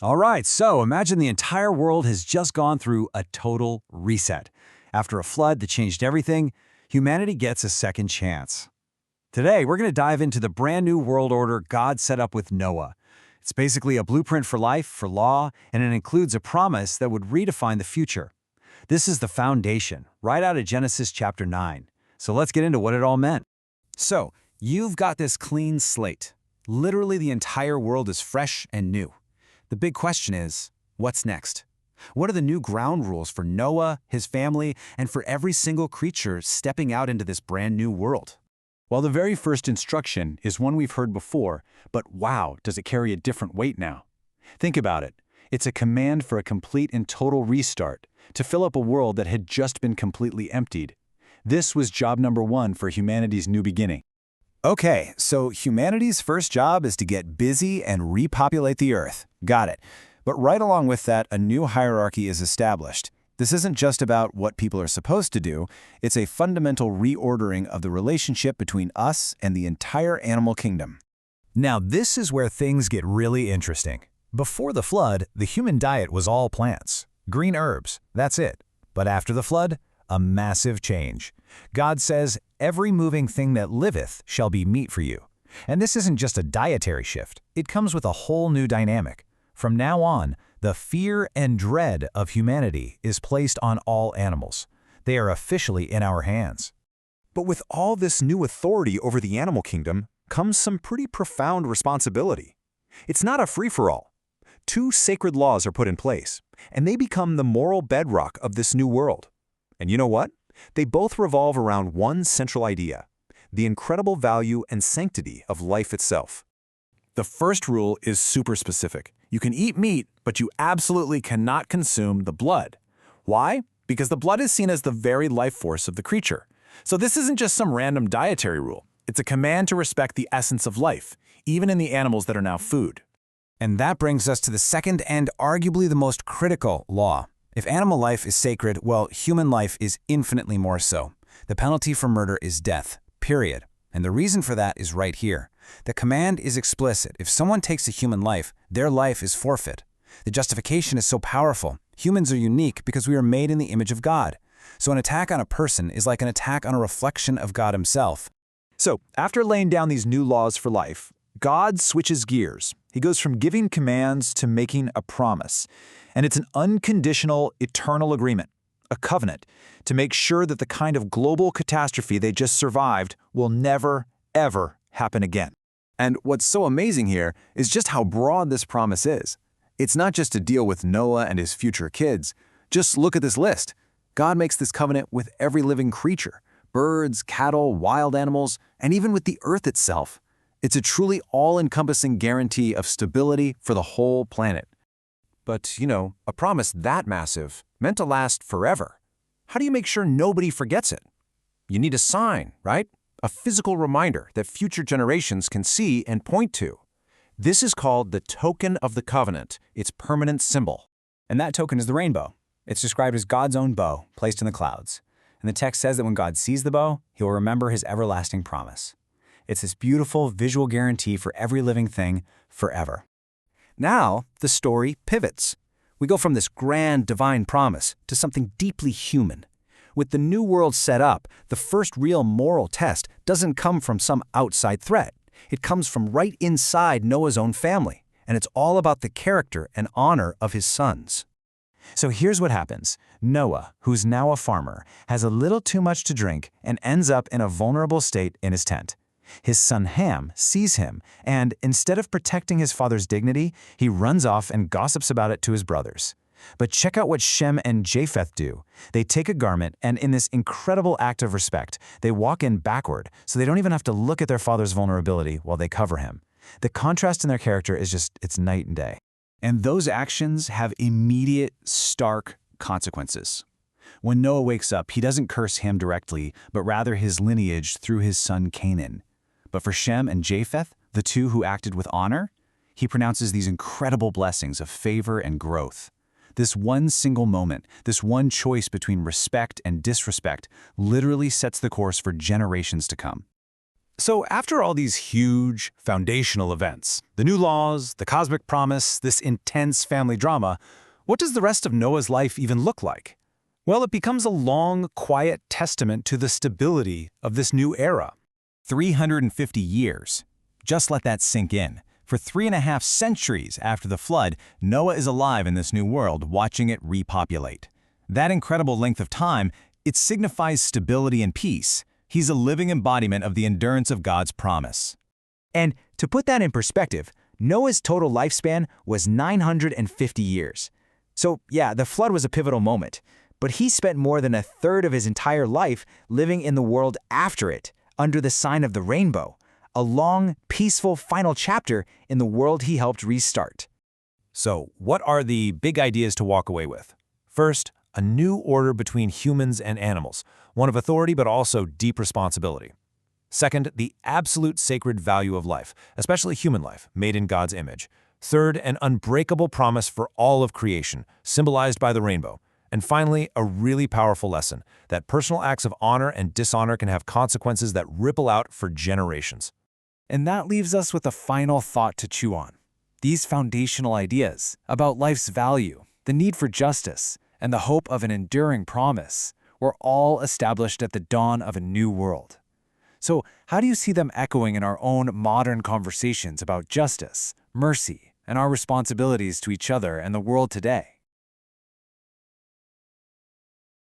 All right, so imagine the entire world has just gone through a total reset. After a flood that changed everything, humanity gets a second chance. Today, we're going to dive into the brand new world order God set up with Noah. It's basically a blueprint for life, for law, and it includes a promise that would redefine the future. This is the foundation, right out of Genesis chapter 9. So let's get into what it all meant. So, you've got this clean slate. Literally the entire world is fresh and new. The big question is, what's next? What are the new ground rules for Noah, his family, and for every single creature stepping out into this brand new world? Well, the very first instruction is one we've heard before, but wow, does it carry a different weight now. Think about it. It's a command for a complete and total restart, to fill up a world that had just been completely emptied. This was job number one for humanity's new beginning. Okay, so humanity's first job is to get busy and repopulate the Earth. Got it. But right along with that, a new hierarchy is established. This isn't just about what people are supposed to do, it's a fundamental reordering of the relationship between us and the entire animal kingdom. Now, this is where things get really interesting. Before the flood, the human diet was all plants, green herbs, that's it. But after the flood, a massive change. God says, "Every moving thing that liveth shall be meat for you." And this isn't just a dietary shift, it comes with a whole new dynamic. From now on, the fear and dread of humanity is placed on all animals. They are officially in our hands. But with all this new authority over the animal kingdom comes some pretty profound responsibility. It's not a free-for-all. Two sacred laws are put in place, and they become the moral bedrock of this new world. And you know what? They both revolve around one central idea: the incredible value and sanctity of life itself. The first rule is super specific. You can eat meat, but you absolutely cannot consume the blood. Why? Because the blood is seen as the very life force of the creature. So this isn't just some random dietary rule. It's a command to respect the essence of life, even in the animals that are now food. And that brings us to the second and arguably the most critical law. If animal life is sacred, well, human life is infinitely more so. The penalty for murder is death, period. And the reason for that is right here. The command is explicit. If someone takes a human life, their life is forfeit. The justification is so powerful. Humans are unique because we are made in the image of God. So an attack on a person is like an attack on a reflection of God himself. So, after laying down these new laws for life, God switches gears. He goes from giving commands to making a promise. And it's an unconditional, eternal agreement, a covenant, to make sure that the kind of global catastrophe they just survived will never, ever happen again. And what's so amazing here is just how broad this promise is. It's not just to deal with Noah and his future kids. Just look at this list. God makes this covenant with every living creature, birds, cattle, wild animals, and even with the earth itself. It's a truly all-encompassing guarantee of stability for the whole planet. But, a promise that massive, meant to last forever. How do you make sure nobody forgets it? You need a sign, right? A physical reminder that future generations can see and point to. This is called the token of the covenant, its permanent symbol. And that token is the rainbow. It's described as God's own bow, placed in the clouds. And the text says that when God sees the bow, he will remember his everlasting promise. It's this beautiful visual guarantee for every living thing forever. Now, the story pivots. We go from this grand divine promise to something deeply human. With the new world set up, the first real moral test doesn't come from some outside threat. It comes from right inside Noah's own family, and it's all about the character and honor of his sons. So here's what happens. Noah, who's now a farmer, has a little too much to drink and ends up in a vulnerable state in his tent. His son Ham sees him, and instead of protecting his father's dignity, he runs off and gossips about it to his brothers. But check out what Shem and Japheth do. They take a garment, and in this incredible act of respect, they walk in backward, so they don't even have to look at their father's vulnerability while they cover him. The contrast in their character is it's night and day. And those actions have immediate, stark consequences. When Noah wakes up, he doesn't curse Ham directly, but rather his lineage through his son Canaan. But for Shem and Japheth, the two who acted with honor, he pronounces these incredible blessings of favor and growth. This one single moment, this one choice between respect and disrespect, literally sets the course for generations to come. So after all these huge, foundational events, the new laws, the cosmic promise, this intense family drama, what does the rest of Noah's life even look like? Well, it becomes a long, quiet testament to the stability of this new era. 350 years. Just let that sink in. For 3.5 centuries after the flood, Noah is alive in this new world, watching it repopulate. That incredible length of time, it signifies stability and peace. He's a living embodiment of the endurance of God's promise. And to put that in perspective, Noah's total lifespan was 950 years. So yeah, the flood was a pivotal moment, but he spent more than a third of his entire life living in the world after it, under the sign of the rainbow, a long, peaceful final chapter in the world he helped restart. So, what are the big ideas to walk away with? First, a new order between humans and animals, one of authority but also deep responsibility. Second, the absolute sacred value of life, especially human life, made in God's image. Third, an unbreakable promise for all of creation, symbolized by the rainbow. And finally, a really powerful lesson, that personal acts of honor and dishonor can have consequences that ripple out for generations. And that leaves us with a final thought to chew on. These foundational ideas about life's value, the need for justice, and the hope of an enduring promise were all established at the dawn of a new world. So, how do you see them echoing in our own modern conversations about justice, mercy, and our responsibilities to each other and the world today?